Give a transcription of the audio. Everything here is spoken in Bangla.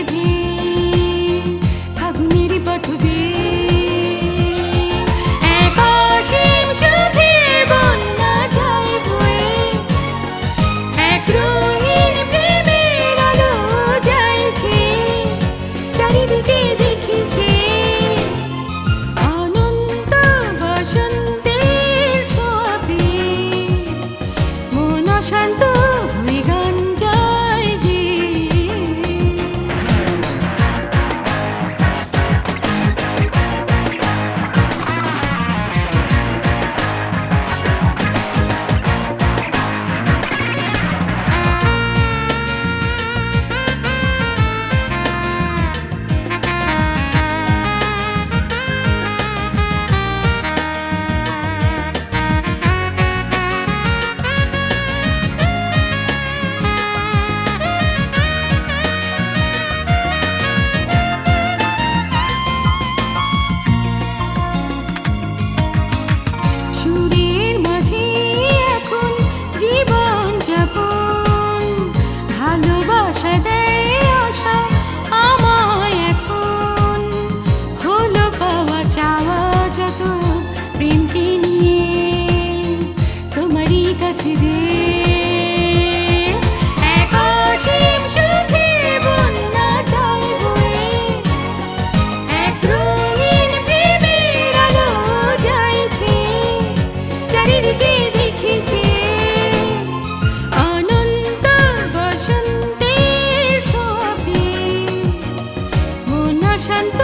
বেঁধে ফাগুনের পথ এক অসীম সুখের বন্যা যায় বয়ে এক রঙিন প্রেমের আলো জ্বলছে চারিদিকে দেখেছে অনন্ত বসন্তের ছোঁয়া পেয়ে মন অশান্ত হয়ে গান যায় গেয়ে। সুরের মাঝে এখন জীবন যাপন ভালোবাসা দেয় আশা আমায় এখন হলো পাওয়া চাওয়া যত প্রেমকে নিয়ে তোমারই কাছে যে এক অসীম সুখের বন্যা যায় বয়ে এক রঙিন প্রেমের আলো জ্বলছে চারিদিকে দেখেছে অনন্ত বসন্তের ছোঁয়া পেয়ে মন অশান্ত